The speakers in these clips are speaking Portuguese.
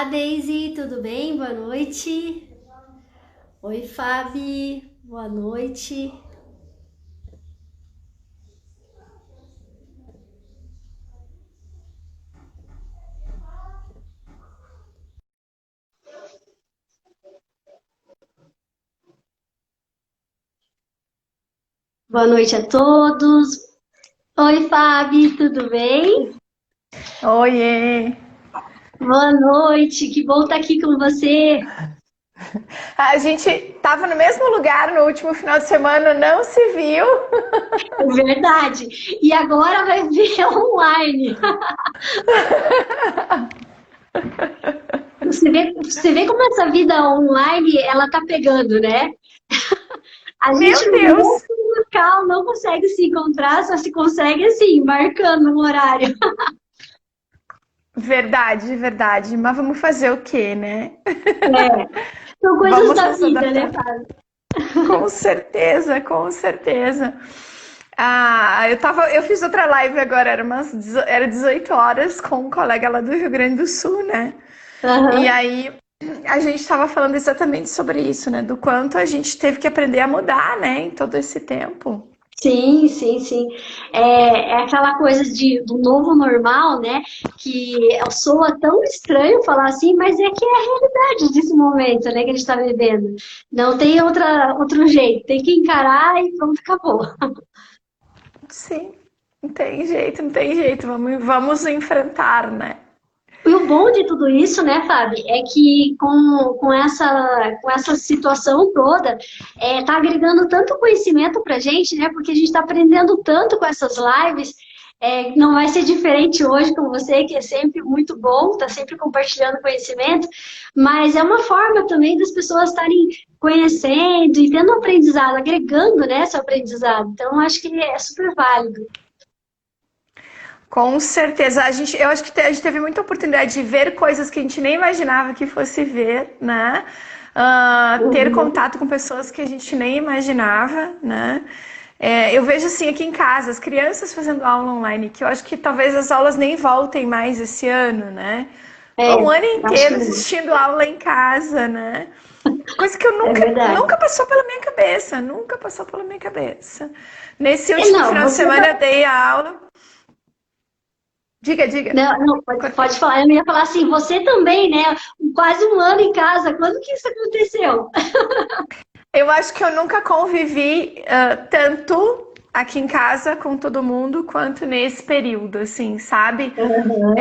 Daisy, tudo bem? Boa noite. Oi, Fabi, boa noite. Boa noite a todos. Oi, Fabi, tudo bem? Oiê! Boa noite, que bom estar aqui com você. A gente estava no mesmo lugar no último final de semana, não se viu? É verdade. E agora vai ver online. Você vê como essa vida online ela tá pegando, né? A gente Meu no Deus! mesmo local não consegue se encontrar, só se consegue assim, marcando um horário. Verdade, verdade. Mas vamos fazer o quê, né? É, são coisas Vamos da nos vida, né, adaptar. Fábio? Com certeza, com certeza. Eu fiz outra live agora, era 18 horas com um colega lá do Rio Grande do Sul, né? E Aham. aí a gente estava falando exatamente sobre isso, né? Do quanto a gente teve que aprender a mudar, né? Em todo esse tempo. Sim, sim, sim. É aquela coisa do novo normal, né? Que soa tão estranho falar assim, mas é que é a realidade desse momento, né, que a gente está vivendo. Não tem outro jeito, tem que encarar e pronto, acabou. Sim, não tem jeito, não tem jeito. Vamos enfrentar, né? E o bom de tudo isso, né, Fábio, é que com essa situação toda, tá agregando tanto conhecimento pra gente, né, porque a gente está aprendendo tanto com essas lives, não vai ser diferente hoje com você, que é sempre muito bom, tá sempre compartilhando conhecimento, mas é uma forma também das pessoas estarem conhecendo e tendo um aprendizado, agregando, né, seu aprendizado. Então, acho que é super válido. Com certeza. Eu acho que a gente teve muita oportunidade de ver coisas que a gente nem imaginava que fosse ver, né? Ter Uhum. contato com pessoas que a gente nem imaginava, né? Eu vejo assim aqui em casa, as crianças fazendo aula online, que eu acho que talvez as aulas nem voltem mais esse ano, né? É, Um ano acho que inteiro não. assistindo aula em casa, né? Coisa que eu É verdade. nunca passou pela minha cabeça, nunca passou pela minha cabeça. Nesse E último não, final de você semana eu dei a aula. Diga, diga. não, não, pode Cortei. falar. Eu ia falar assim, você também, né? Quase um ano em casa. Quando que isso aconteceu? Eu acho que eu nunca convivi tanto aqui em casa com todo mundo quanto nesse período, assim, sabe? Aham.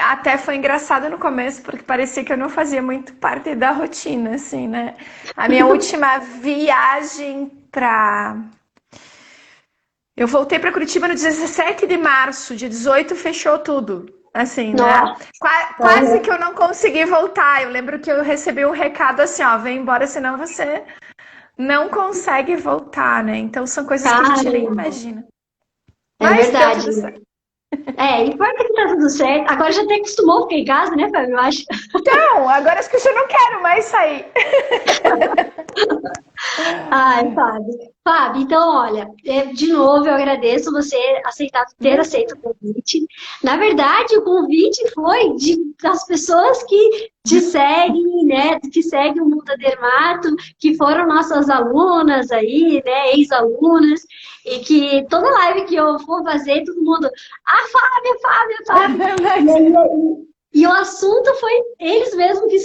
Até foi engraçado no começo, porque parecia que eu não fazia muito parte da rotina, assim, né? A minha última viagem pra Eu voltei para Curitiba no 17 de março, dia 18 fechou tudo. Assim, né? Nossa. Quase que eu não consegui voltar. Eu lembro que eu recebi um recado assim, ó, vem embora, senão você não consegue voltar, né? Então são coisas que a gente nem Caramba. imagina. É Mas deu verdade. tudo certo. Importa que tá tudo certo. Agora já até acostumou a ficar em casa, né, Fábio? Eu acho. Então, agora acho que eu já não quero mais sair. Ai, Fábio. Fábio, então, olha, de novo eu agradeço você ter aceito o convite. Na verdade, o convite foi das pessoas que te seguem, né, que seguem o Mundo Dermato, que foram nossas alunas aí, né, ex-alunas, e que toda live que eu for fazer, todo mundo, Fábio, Fábio, Fábio. E aí, e o assunto foi eles mesmos que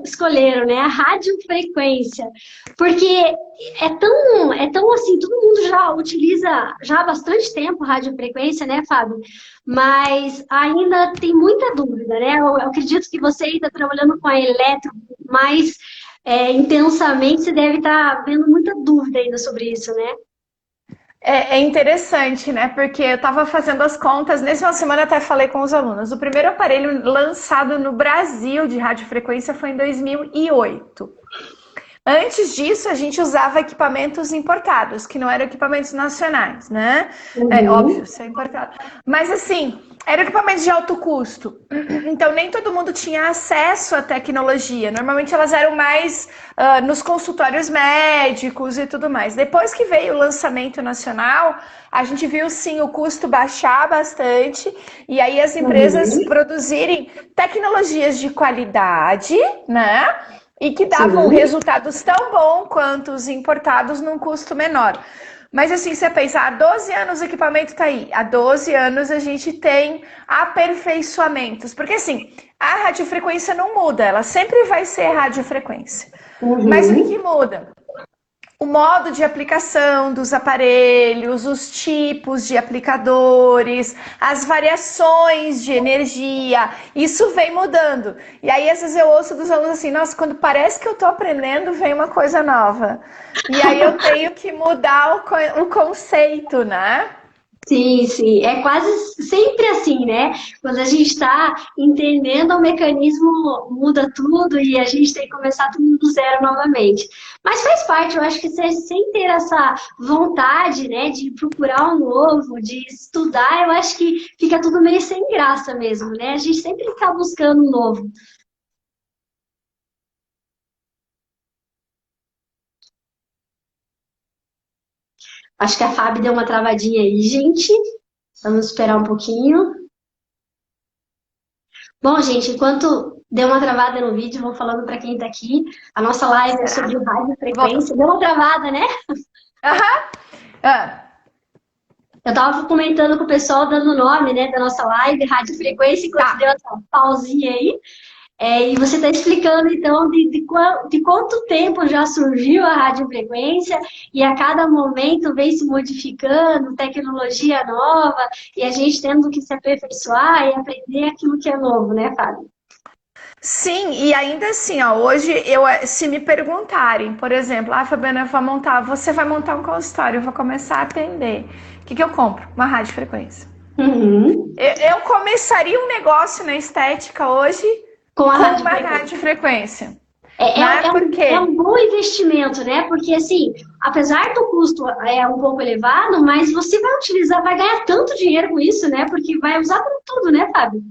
escolheram, né, a radiofrequência. Porque é tão assim, todo mundo já utiliza já há bastante tempo radiofrequência, né, Fábio? Mas ainda tem muita dúvida, né? Eu acredito que você ainda trabalhando com a eletro mais intensamente, você deve estar vendo muita dúvida ainda sobre isso, né? É interessante, né? Porque eu estava fazendo as contas, nesse uma semana até falei com os alunos. O primeiro aparelho lançado no Brasil de radiofrequência foi em 2008. Antes disso, a gente usava equipamentos importados, que não eram equipamentos nacionais, né? É Uhum. óbvio, isso é importado. Mas assim, eram equipamentos de alto custo. Então, nem todo mundo tinha acesso à tecnologia. Normalmente, elas eram mais nos consultórios médicos e tudo mais. Depois que veio o lançamento nacional, a gente viu sim o custo baixar bastante e aí as empresas Uhum. produzirem tecnologias de qualidade, né? E que davam Sim. resultados tão bons quanto os importados num custo menor. Mas assim, você pensa, há 12 anos o equipamento está aí, há 12 anos a gente tem aperfeiçoamentos, porque assim, a radiofrequência não muda, ela sempre vai ser radiofrequência. Mas o que Uhum. muda? O modo de aplicação dos aparelhos, os tipos de aplicadores, as variações de energia, isso vem mudando. E aí, às vezes, eu ouço dos alunos assim, nossa, quando parece que eu estou aprendendo, vem uma coisa nova. E aí eu tenho que mudar o conceito, né? Sim, sim. É quase sempre assim, né? Quando a gente está entendendo o mecanismo, muda tudo e a gente tem que começar tudo do zero novamente. Mas faz parte, eu acho que sem ter essa vontade, né, de procurar um novo, de estudar, eu acho que fica tudo meio sem graça mesmo, né? A gente sempre está buscando um novo. Acho que a Fábio deu uma travadinha aí, gente. Vamos esperar um pouquinho. Bom, gente, enquanto deu uma travada no vídeo, vou falando para quem está aqui, a nossa live é sobre Será? o rádio Voltou. frequência. Deu uma travada, né? Aham. Ah, Eu estava comentando com o pessoal, dando o nome, né, da nossa live, rádio frequência, enquanto deu tá. essa pausinha aí. E você está explicando, então, de quanto tempo já surgiu a radiofrequência e a cada momento vem se modificando, tecnologia nova, e a gente tendo que se aperfeiçoar e aprender aquilo que é novo, né, Fábio? Sim, e ainda assim, ó, hoje se me perguntarem, por exemplo, Fabiana, você vai montar um consultório, eu vou começar a atender. O que que eu compro? Uma radiofrequência. Uhum. Eu começaria um negócio na estética hoje Com a com uma radiofrequência. radiofrequência, É, é, né? é Por um, é quê? um bom investimento, né? Porque, assim, apesar do custo um pouco elevado, mas você vai utilizar, vai ganhar tanto dinheiro com isso, né? Porque vai usar para tudo, né, Fábio?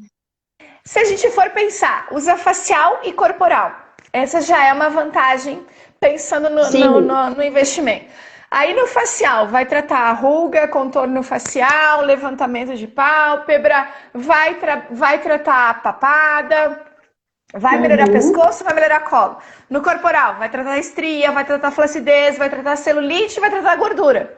Se a gente for pensar, usa facial e corporal. Essa já é uma vantagem pensando Sim. no investimento. Aí no facial, vai tratar a ruga, contorno facial, levantamento de pálpebra, vai tratar a papada, vai melhorar Uhum. pescoço, vai melhorar colo. No corporal, vai tratar a estria, vai tratar a flacidez, vai tratar a celulite, vai tratar a gordura.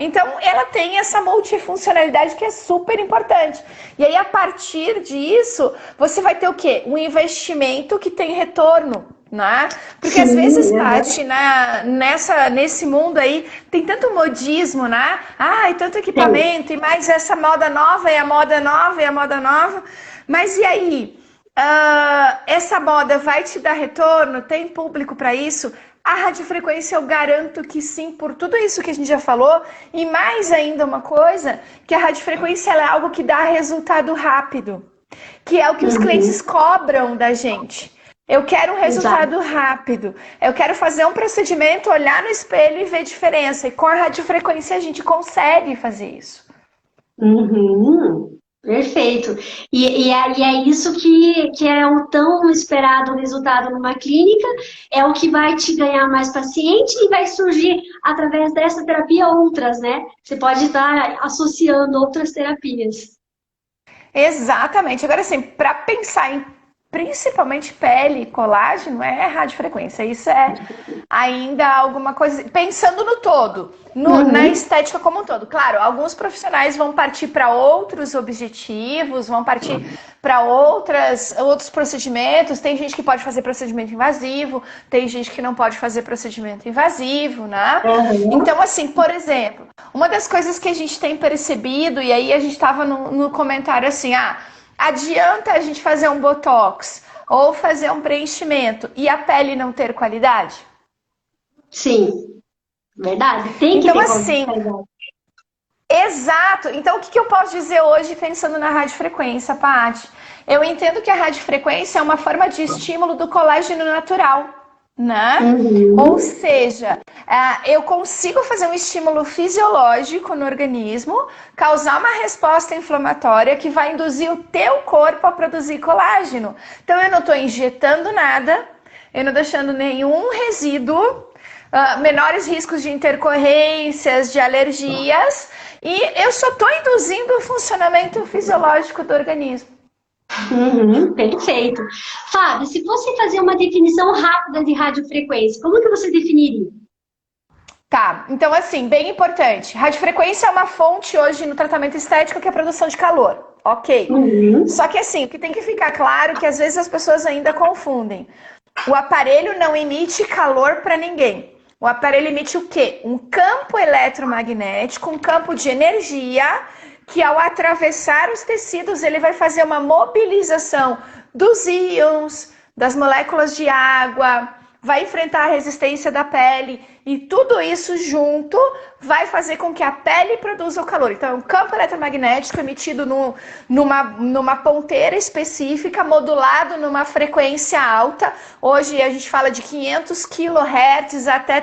Então, ela tem essa multifuncionalidade que é super importante. E aí, a partir disso, você vai ter o quê? Um investimento que tem retorno, né? Porque às vezes, Sim, Paty, uhum. nesse mundo aí, tem tanto modismo, né? E tanto Tem. equipamento, e mais essa moda nova, e a moda nova, e a moda nova. Mas e aí? Essa moda vai te dar retorno? Tem público para isso? A radiofrequência eu garanto que sim, por tudo isso que a gente já falou, e mais ainda uma coisa, que a radiofrequência é algo que dá resultado rápido, que é o que os clientes Uhum. cobram da gente. Eu quero um Exato. resultado rápido. Eu quero fazer um procedimento, olhar no espelho e ver diferença. E com a radiofrequência a gente consegue fazer isso. Uhum. Perfeito. E é isso que é o tão esperado resultado numa clínica, é o que vai te ganhar mais paciente e vai surgir através dessa terapia outras, né? Você pode estar associando outras terapias. Exatamente. Agora, assim, para pensar em principalmente pele e colágeno, é radiofrequência. Isso é ainda alguma coisa. Pensando no todo, na Uhum. estética como um todo. Claro, alguns profissionais vão partir para outros objetivos, vão partir para outros procedimentos. Tem gente que pode fazer procedimento invasivo, tem gente que não pode fazer procedimento invasivo, né? Uhum. Então, assim, por exemplo, uma das coisas que a gente tem percebido, e aí a gente estava no comentário assim, adianta a gente fazer um botox ou fazer um preenchimento e a pele não ter qualidade? Sim, verdade. Tem que Então, ter assim, qualidade. exato. Então, o que eu posso dizer hoje pensando na radiofrequência, Paty? Eu entendo que a radiofrequência é uma forma de estímulo do colágeno natural. né? Ou seja, eu consigo fazer um estímulo fisiológico no organismo, causar uma resposta inflamatória que vai induzir o teu corpo a produzir colágeno. Então eu não estou injetando nada, eu não deixando nenhum resíduo, menores riscos de intercorrências, de alergias, e eu só estou induzindo o funcionamento fisiológico do organismo. Perfeito. Fábio, se você fazer uma definição rápida de radiofrequência, como que você definiria? Tá, então assim, bem importante. Radiofrequência é uma fonte hoje no tratamento estético que é a produção de calor. Ok. Só que assim, o que tem que ficar claro é que às vezes as pessoas ainda confundem. O aparelho não emite calor para ninguém. O aparelho emite o quê? Um campo eletromagnético, um campo de energia que ao atravessar os tecidos ele vai fazer uma mobilização dos íons, das moléculas de água, vai enfrentar a resistência da pele e tudo isso junto vai fazer com que a pele produza o calor. Então, é um campo eletromagnético emitido numa ponteira específica, modulado numa frequência alta. Hoje a gente fala de 500 kHz até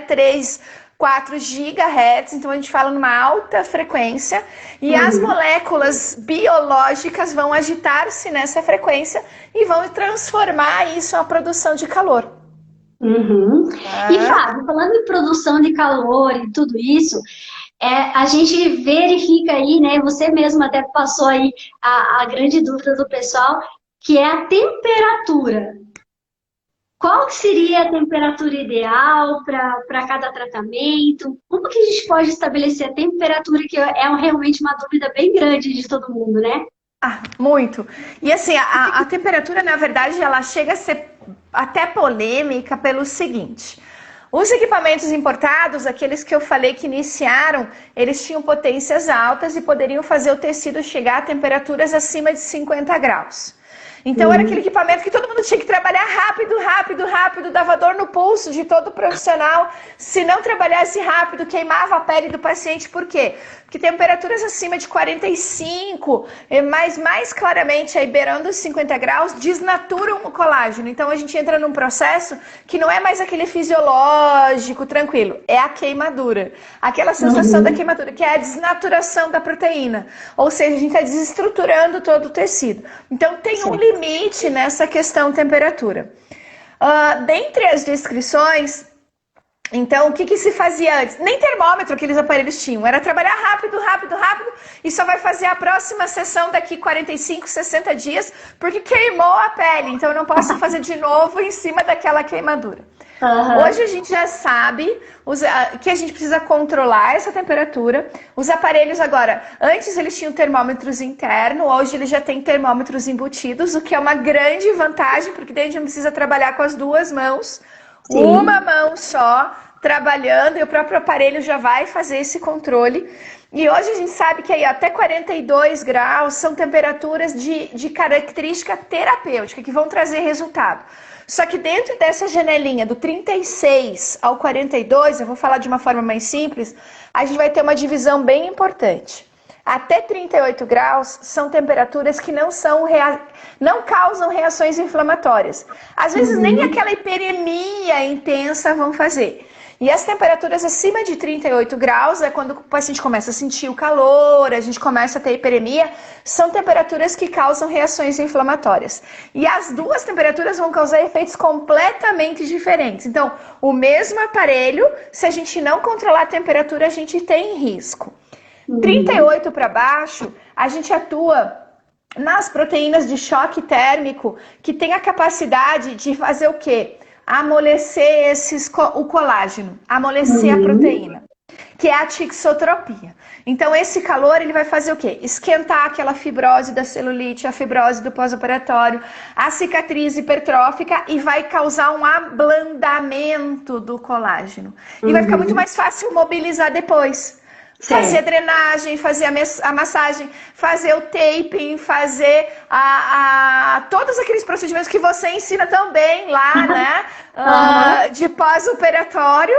4 GHz, então a gente fala numa alta frequência e as moléculas biológicas vão agitar-se nessa frequência e vão transformar isso em uma produção de calor. E Fábio, falando em produção de calor e tudo isso, a gente verifica aí, né? Você mesmo até passou aí a grande dúvida do pessoal, que é a temperatura. Qual seria a temperatura ideal para cada tratamento? Como que a gente pode estabelecer a temperatura, que realmente uma dúvida bem grande de todo mundo, né? Muito. E assim, a temperatura, na verdade, ela chega a ser até polêmica pelo seguinte. Os equipamentos importados, aqueles que eu falei que iniciaram, eles tinham potências altas e poderiam fazer o tecido chegar a temperaturas acima de 50 graus. Então era aquele equipamento que todo mundo tinha que trabalhar rápido, dava dor no pulso de todo profissional. Se não trabalhasse rápido, queimava a pele do paciente. Por quê? Porque temperaturas acima de 45, mas mais claramente aí beirando os 50 graus, desnaturam o colágeno. Então a gente entra num processo que não é mais aquele fisiológico, tranquilo, é a queimadura. Aquela sensação da queimadura, que é a desnaturação da proteína. Ou seja, a gente está desestruturando todo o tecido. Então tem um limite nessa questão temperatura. Dentre as descrições, então, o que se fazia antes? Nem termômetro aqueles aparelhos tinham. Era trabalhar rápido e só vai fazer a próxima sessão daqui 45, 60 dias, porque queimou a pele. Então, eu não posso fazer de novo em cima daquela queimadura. Hoje a gente já sabe que a gente precisa controlar essa temperatura. Os aparelhos agora, antes eles tinham termômetros internos, hoje eles já têm termômetros embutidos, o que é uma grande vantagem, porque daí a gente não precisa trabalhar com as duas mãos. Uma mão só, trabalhando, e o próprio aparelho já vai fazer esse controle. E hoje a gente sabe que aí até 42 graus são temperaturas de característica terapêutica, que vão trazer resultado. Só que dentro dessa janelinha do 36 ao 42, eu vou falar de uma forma mais simples, a gente vai ter uma divisão bem importante. Até 38 graus são temperaturas que não causam reações inflamatórias. Às vezes nem aquela hiperemia intensa vão fazer. E as temperaturas acima de 38 graus é quando o paciente começa a sentir o calor, a gente começa a ter hiperemia, são temperaturas que causam reações inflamatórias. E as duas temperaturas vão causar efeitos completamente diferentes. Então, o mesmo aparelho, se a gente não controlar a temperatura, a gente tem risco. 38 para baixo, a gente atua nas proteínas de choque térmico, que tem a capacidade de fazer o quê? Amolecer o colágeno, amolecer a proteína, que é a tixotropia. Então esse calor ele vai fazer o quê? Esquentar aquela fibrose da celulite, a fibrose do pós-operatório, a cicatriz hipertrófica e vai causar um ablandamento do colágeno. E vai ficar muito mais fácil mobilizar depois. Fazer a drenagem, fazer a massagem, fazer o taping, fazer todos aqueles procedimentos que você ensina também lá, né? De pós-operatório.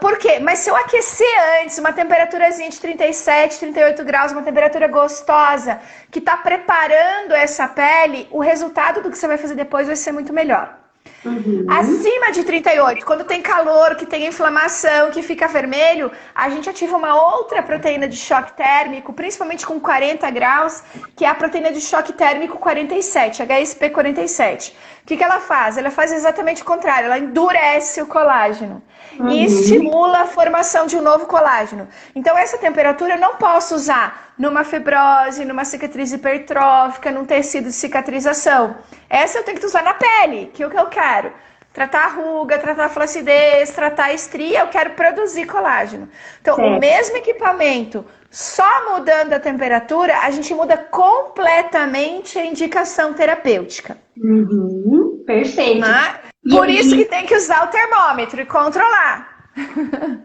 Por quê? Mas se eu aquecer antes, uma temperaturazinha de 37, 38 graus, uma temperatura gostosa, que está preparando essa pele, o resultado do que você vai fazer depois vai ser muito melhor. Uhum. Acima de 38, quando tem calor, que tem inflamação, que fica vermelho, a gente ativa uma outra proteína de choque térmico, principalmente com 40 graus, que é a proteína de choque térmico 47, HSP 47. O que ela faz? Ela faz exatamente o contrário, ela endurece o colágeno e Uhum. estimula a formação de um novo colágeno. Então, essa temperatura eu não posso usar numa fibrose, numa cicatriz hipertrófica, num tecido de cicatrização. Essa eu tenho que usar na pele, que é o que eu quero. Tratar a ruga, tratar a flacidez, tratar a estria, eu quero produzir colágeno. Então, o Certo. mesmo equipamento, só mudando a temperatura, a gente muda completamente a indicação terapêutica. Uhum. Perfeito. Né? E, Por isso que e, tem que usar o termômetro e controlar.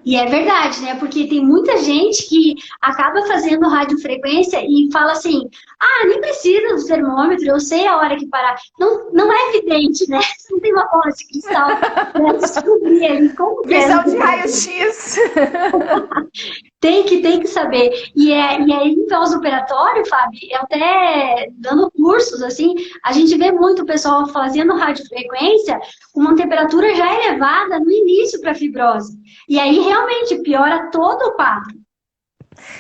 e é verdade, né? Porque tem muita gente que acaba fazendo radiofrequência e fala assim: ah, nem precisa do termômetro, eu sei a hora que parar. Não, não é evidente, né? Você não tem uma bola de cristal para descobrir ali como que é essa Visão de temperatura. raio-x. Tem que saber. E aí, em pós-operatório, Fábio, eu até dando cursos, assim, a gente vê muito o pessoal fazendo radiofrequência com uma temperatura já elevada no início para fibrose. E aí, realmente, piora todo o quadro.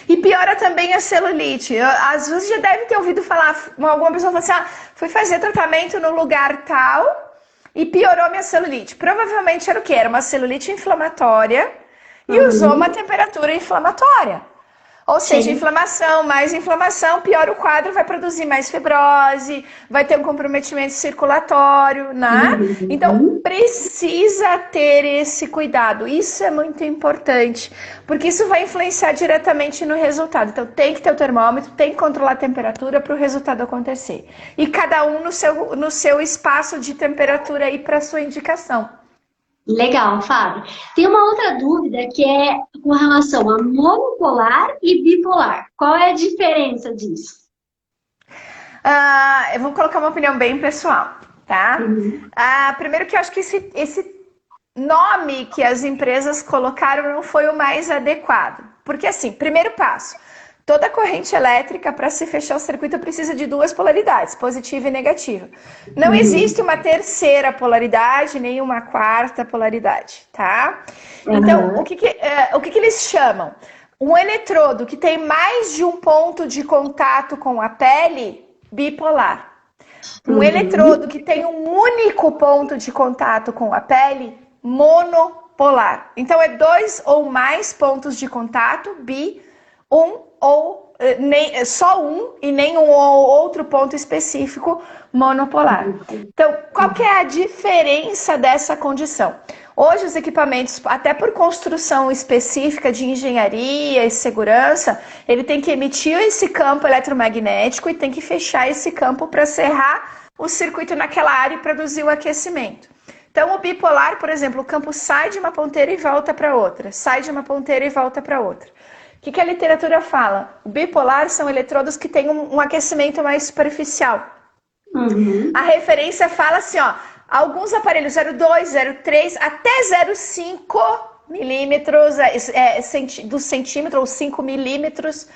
E piora também a celulite. Às vezes já deve ter ouvido falar, alguma pessoa falou assim, ah, fui fazer tratamento no lugar tal e piorou minha celulite. Provavelmente era o quê? Era uma celulite inflamatória e usou uma Uhum, temperatura inflamatória. Ou seja, sim. inflamação, piora o quadro, vai produzir mais fibrose, vai ter um comprometimento circulatório, né? Então, Uhum. precisa ter esse cuidado. Isso é muito importante, porque isso vai influenciar diretamente no resultado. Então, tem que ter o termômetro, tem que controlar a temperatura para o resultado acontecer. E cada um no seu espaço de temperatura aí para sua indicação. Legal, Fábio. Tem uma outra dúvida que é com relação a monopolar e bipolar. Qual é a diferença disso? Eu vou colocar uma opinião bem pessoal, tá? Uhum. Primeiro que eu acho que esse nome que as empresas colocaram não foi o mais adequado. Porque assim, primeiro passo, toda corrente elétrica para se fechar o circuito precisa de duas polaridades, positiva e negativa. Não existe Uhum. uma terceira polaridade, nem uma quarta polaridade, tá? Então, o Aham. que que, o que que eles chamam? Um eletrodo que tem mais de um ponto de contato com a pele, bipolar. Um eletrodo Uhum. que tem um único ponto de contato com a pele, monopolar. Então, é dois ou mais pontos de contato, um ou só um e nenhum ou outro ponto específico, monopolar. Então, qual que é a diferença dessa condição? Hoje os equipamentos, até por construção específica de engenharia e segurança, ele tem que emitir esse campo eletromagnético e tem que fechar esse campo para serrar o circuito naquela área e produzir o aquecimento. Então, o bipolar, por exemplo, o campo sai de uma ponteira e volta para outra, sai de uma ponteira e volta para outra. O que a literatura fala? O bipolar são eletrodos que têm um aquecimento mais superficial. A Uhum. referência fala assim, ó, alguns aparelhos 0,2, 0,3 até 0,5 milímetros do centímetro ou 5 milímetros,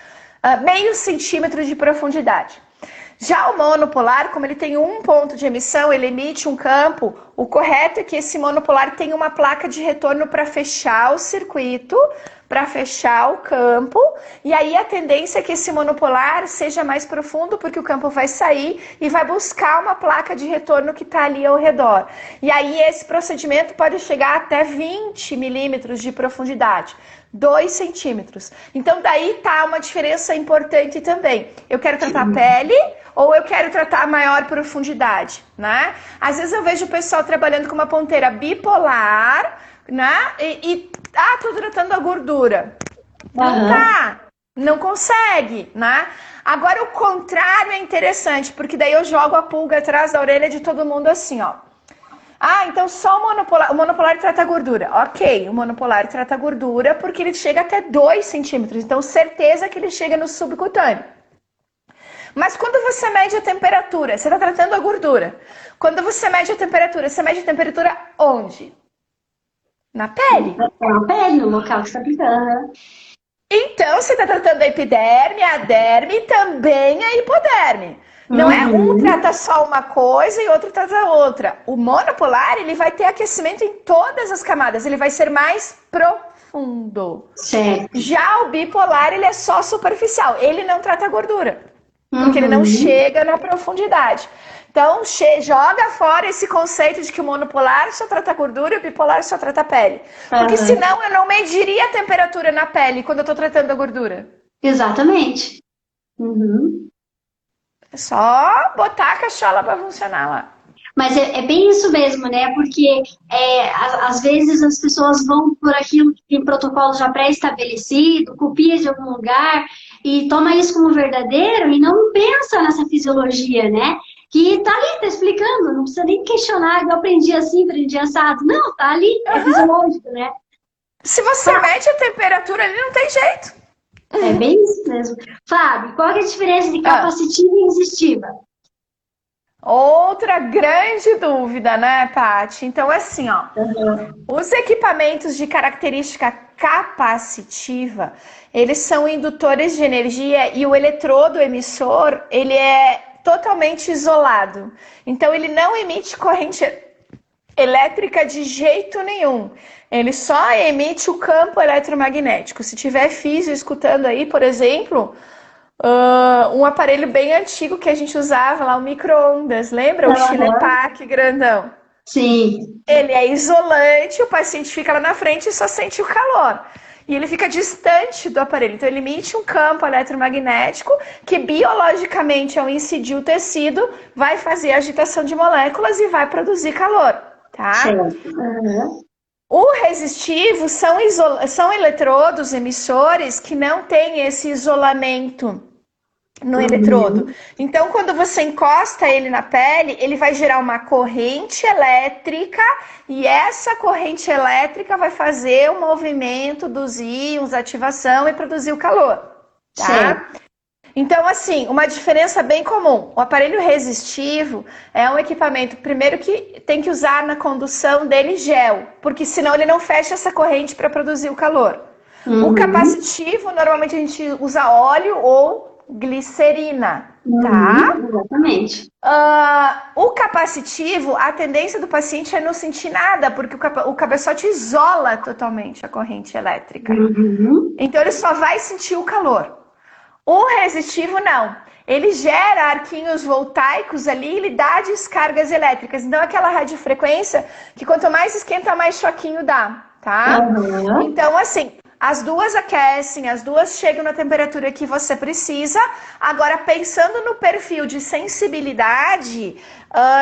meio centímetro de profundidade. Já o monopolar, como ele tem um ponto de emissão, ele emite um campo, o correto é que esse monopolar tenha uma placa de retorno para fechar o circuito, para fechar o campo, e aí a tendência é que esse monopolar seja mais profundo, porque o campo vai sair e vai buscar uma placa de retorno que está ali ao redor. E aí esse procedimento pode chegar até 20 milímetros de profundidade. 2 centímetros. Então, daí tá uma diferença importante também. Eu quero tratar a pele ou eu quero tratar a maior profundidade, né? Às vezes eu vejo o pessoal trabalhando com uma ponteira bipolar, né? Tô tratando a gordura. Não Aham. tá, não consegue, né? Agora o contrário é interessante, porque daí eu jogo a pulga atrás da orelha de todo mundo assim, ó. Então só o monopolar trata a gordura. Ok, o monopolar trata a gordura porque ele chega até 2 centímetros. Então, certeza que ele chega no subcutâneo. Mas quando você mede a temperatura, você está tratando a gordura. Quando você mede a temperatura, você mede a temperatura onde? Na pele. É a pele, no local que está aplicando. Então, você está tratando a epiderme, a derme e também a hipoderme. Não é um trata só uma coisa e outro trata a outra. O monopolar, ele vai ter aquecimento em todas as camadas, ele vai ser mais profundo. Certo. Já o bipolar, ele é só superficial, ele não trata a gordura, porque ele não chega na profundidade. Então, joga fora esse conceito de que o monopolar só trata a gordura e o bipolar só trata a pele. Porque senão eu não mediria a temperatura na pele quando eu estou tratando a gordura. Exatamente. É só botar a cachola para funcionar lá. Mas é bem isso mesmo, né? Porque às vezes as pessoas vão por aquilo que tem protocolo já pré-estabelecido, copia de algum lugar e toma isso como verdadeiro e não pensa nessa fisiologia, né? Que tá ali, tá explicando, não precisa nem questionar, eu aprendi assim, aprendi assado. Não, tá ali, é fisiológico, né? Se você mede a temperatura ali, não tem jeito. É bem isso mesmo. Fábio, qual é a diferença de capacitiva e resistiva? Outra grande dúvida, né, Paty? Então, assim, ó, os equipamentos de característica capacitiva, eles são indutores de energia e o eletrodo emissor, ele é totalmente isolado. Então, ele não emite corrente elétrica de jeito nenhum. Ele só emite o campo eletromagnético. Se tiver físio escutando aí, por exemplo, um aparelho bem antigo que a gente usava lá, o micro-ondas, lembra? O Chilepac grandão. Sim. Ele é isolante, o paciente fica lá na frente e só sente o calor. E ele fica distante do aparelho. Então, ele emite um campo eletromagnético que, biologicamente, ao incidir o tecido, vai fazer agitação de moléculas e vai produzir calor, tá? O resistivo são eletrodos emissores que não têm esse isolamento no eletrodo. Então, quando você encosta ele na pele, ele vai gerar uma corrente elétrica e essa corrente elétrica vai fazer o movimento dos íons, ativação e produzir o calor, tá? Certo. Então, assim, uma diferença bem comum. O aparelho resistivo é um equipamento, primeiro, que tem que usar na condução dele gel, porque senão ele não fecha essa corrente para produzir o calor. O capacitivo, normalmente a gente usa óleo ou glicerina, tá? Exatamente. O capacitivo, a tendência do paciente é não sentir nada, porque o cabeçote isola totalmente a corrente elétrica. Então, ele só vai sentir o calor. O resistivo, não. Ele gera arquinhos voltaicos ali, ele dá descargas elétricas. Então, aquela radiofrequência que quanto mais esquenta, mais choquinho dá, tá? Então, assim, as duas aquecem, as duas chegam na temperatura que você precisa. Agora, pensando no perfil de sensibilidade,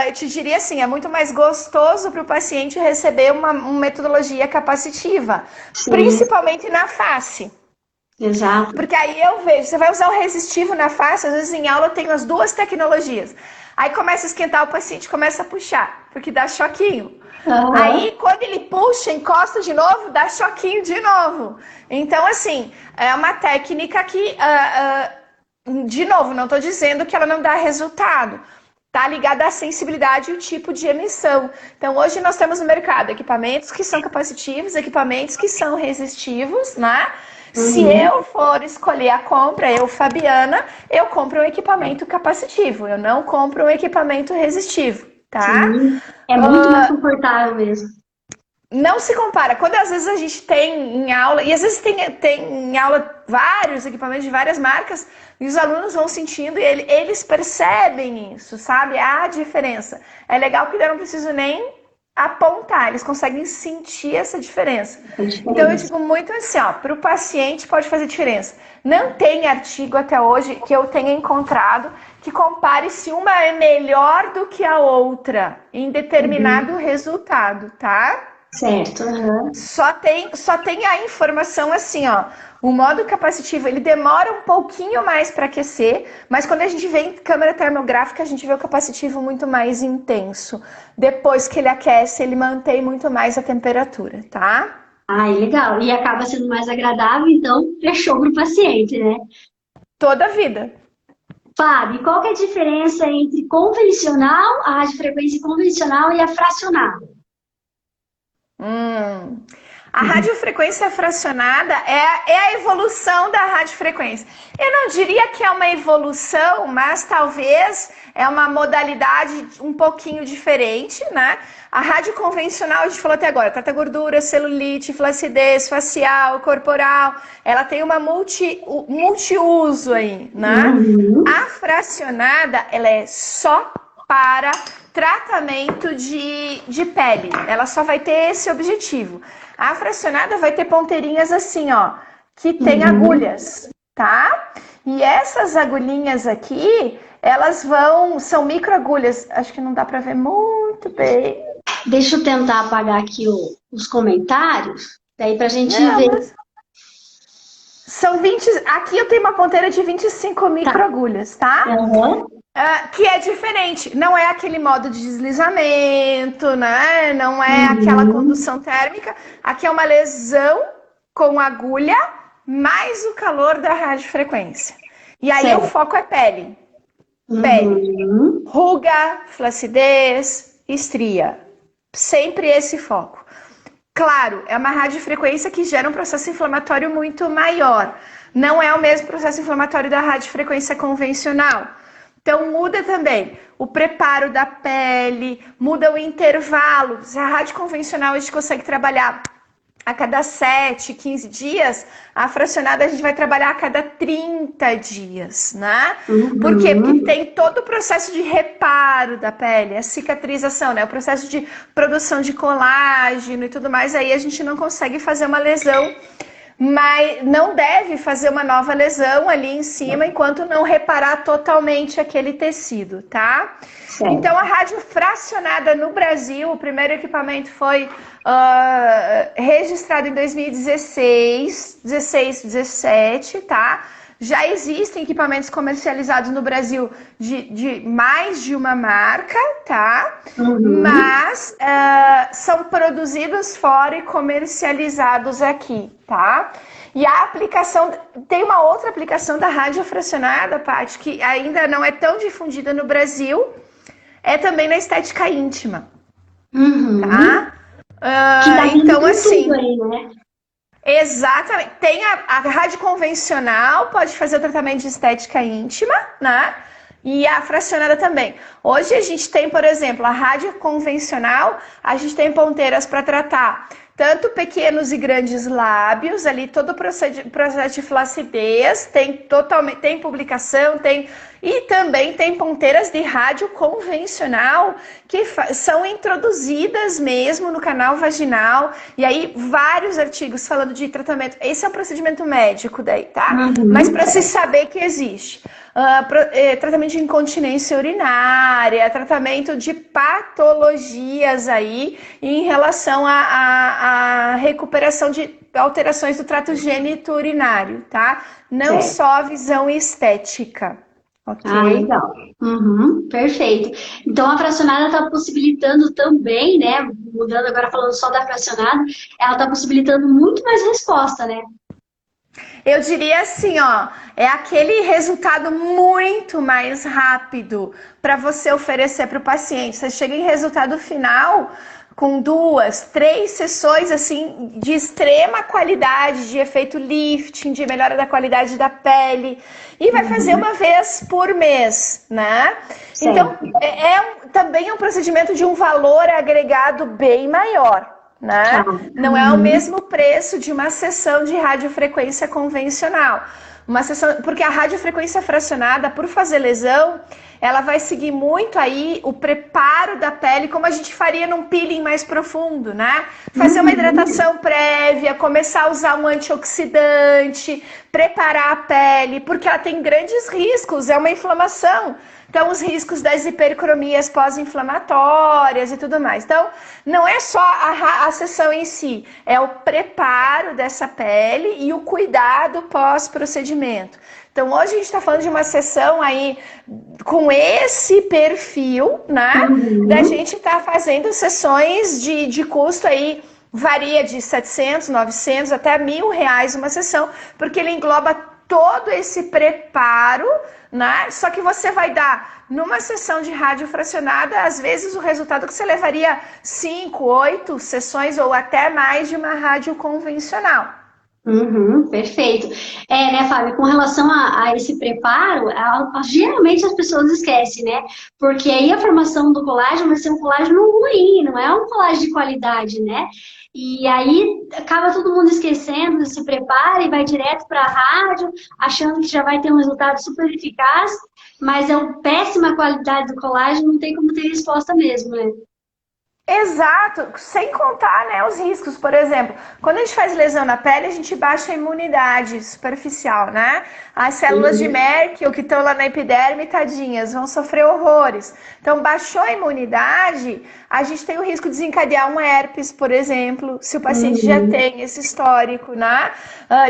eu te diria assim, é muito mais gostoso para o paciente receber uma metodologia capacitiva, principalmente na face. Exato. Porque aí eu vejo, você vai usar o resistivo na face, às vezes em aula eu tenho as duas tecnologias. Aí começa a esquentar, o paciente começa a puxar, porque dá choquinho. Aí quando ele puxa, encosta de novo, dá choquinho de novo. Então, assim, é uma técnica que, de novo, não estou dizendo que ela não dá resultado. Tá ligada à sensibilidade e o tipo de emissão. Então, hoje nós temos no mercado equipamentos que são capacitivos, equipamentos que são resistivos, né? Se eu for escolher a compra, eu, Fabiana, eu compro um equipamento capacitivo, eu não compro um equipamento resistivo, tá? Sim. É muito mais confortável mesmo. Não se compara. Quando às vezes a gente tem em aula, e às vezes tem em aula vários equipamentos de várias marcas, e os alunos vão sentindo e eles percebem isso, sabe? A diferença. É legal que eu não preciso nem apontar, eles conseguem sentir essa diferença. Então eu digo muito assim, ó, para o paciente pode fazer diferença. Não tem artigo até hoje que eu tenha encontrado que compare se uma é melhor do que a outra em determinado resultado, tá? Certo. Só tem a informação assim, ó. O modo capacitivo, ele demora um pouquinho mais para aquecer, mas quando a gente vê em câmera termográfica, a gente vê o capacitivo muito mais intenso. Depois que ele aquece, ele mantém muito mais a temperatura, tá? Legal. E acaba sendo mais agradável, então fechou para o paciente, né? Toda a vida. Fábio, qual que é a diferença entre convencional, a radiofrequência convencional e a fracionada? A radiofrequência fracionada é a evolução da radiofrequência. Eu não diria que é uma evolução, mas talvez é uma modalidade um pouquinho diferente, né? A rádio convencional, a gente falou até agora, trata gordura, celulite, flacidez facial, corporal. Ela tem uma multiuso aí, né? A fracionada, ela é só para tratamento de pele. Ela só vai ter esse objetivo. A fracionada vai ter ponteirinhas assim, ó, que tem agulhas, tá? E essas agulhinhas aqui, elas são microagulhas. Acho que não dá pra ver muito bem. Deixa eu tentar apagar aqui os comentários, daí pra gente ver. São 20. Aqui eu tenho uma ponteira de 25 microagulhas, tá? Que é diferente. Não é aquele modo de deslizamento, né? Não é aquela condução térmica. Aqui é uma lesão com agulha mais o calor da radiofrequência. E aí o foco é pele. Pele. Ruga, flacidez, estria. Sempre esse foco. Claro, é uma radiofrequência que gera um processo inflamatório muito maior. Não é o mesmo processo inflamatório da radiofrequência convencional. Então muda também o preparo da pele, muda o intervalo. Se a rádio convencional a gente consegue trabalhar a cada 7, 15 dias, a fracionada a gente vai trabalhar a cada 30 dias, né? Por quê? Porque tem todo o processo de reparo da pele, a cicatrização, né? O processo de produção de colágeno e tudo mais, aí a gente não consegue fazer uma lesão, mas não deve fazer uma nova lesão ali em cima enquanto não reparar totalmente aquele tecido, tá? Certo. Então a rádio fracionada no Brasil, o primeiro equipamento foi registrado em 2016, 17, tá? Já existem equipamentos comercializados no Brasil de mais de uma marca, tá? Mas são produzidos fora e comercializados aqui, tá? E a aplicação, tem uma outra aplicação da radiofracionada, Paty, que ainda não é tão difundida no Brasil, é também na estética íntima, tá? Então, assim... Aí, né? Exatamente. Tem a rádio convencional, pode fazer o tratamento de estética íntima, né? E a fracionada também. Hoje a gente tem, por exemplo, a rádio convencional, a gente tem ponteiras para tratar tanto pequenos e grandes lábios, ali todo o processo de flacidez, tem publicação, e também tem ponteiras de rádio convencional que são introduzidas mesmo no canal vaginal, e aí vários artigos falando de tratamento. Esse é um procedimento médico daí, tá? Mas para se saber que existe. Tratamento de incontinência urinária, tratamento de patologias aí em relação à recuperação de alterações do trato gênito-urinário, tá? Não só a visão estética. Ok? Legal. Perfeito. Então a fracionada está possibilitando também, né? Mudando agora, falando só da fracionada, ela está possibilitando muito mais resposta, né? Eu diria assim, ó, é aquele resultado muito mais rápido para você oferecer para o paciente. Você chega em resultado final com 2, 3 sessões assim de extrema qualidade, de efeito lifting, de melhora da qualidade da pele, e vai fazer uma vez por mês, né? Sim. Então, também é um procedimento de um valor agregado bem maior. Né? Não é o mesmo preço de uma sessão de radiofrequência convencional. Uma sessão, porque a radiofrequência fracionada, por fazer lesão, ela vai seguir muito aí o preparo da pele, como a gente faria num peeling mais profundo, né? Fazer uma hidratação prévia, começar a usar um antioxidante, preparar a pele, porque ela tem grandes riscos, é uma inflamação. Então, os riscos das hipercromias pós-inflamatórias e tudo mais. Então, não é só a sessão em si, é o preparo dessa pele e o cuidado pós-procedimento. Então, hoje a gente está falando de uma sessão aí com esse perfil, né? Da gente estar fazendo sessões de custo aí, varia de 700, 900 até R$1.000 uma sessão, porque ele engloba todo esse preparo, né? Só que você vai dar numa sessão de rádio fracionada, às vezes o resultado que você levaria 5, 8 sessões ou até mais de uma rádio convencional. Uhum, perfeito. Né, Fábio, com relação a esse preparo, geralmente as pessoas esquecem, né? Porque aí a formação do colágeno vai ser um colágeno ruim, não é um colágeno de qualidade, né? E aí acaba todo mundo esquecendo desse preparo e vai direto para a rádio, achando que já vai ter um resultado super eficaz, mas é uma péssima qualidade do colágeno, não tem como ter resposta mesmo, né? Exato, sem contar, né, os riscos. Por exemplo, quando a gente faz lesão na pele, a gente baixa a imunidade superficial, né? As células de Merkel que estão lá na epiderme, tadinhas, vão sofrer horrores. Então, baixou a imunidade, a gente tem o risco de desencadear um herpes, por exemplo, se o paciente já tem esse histórico, né?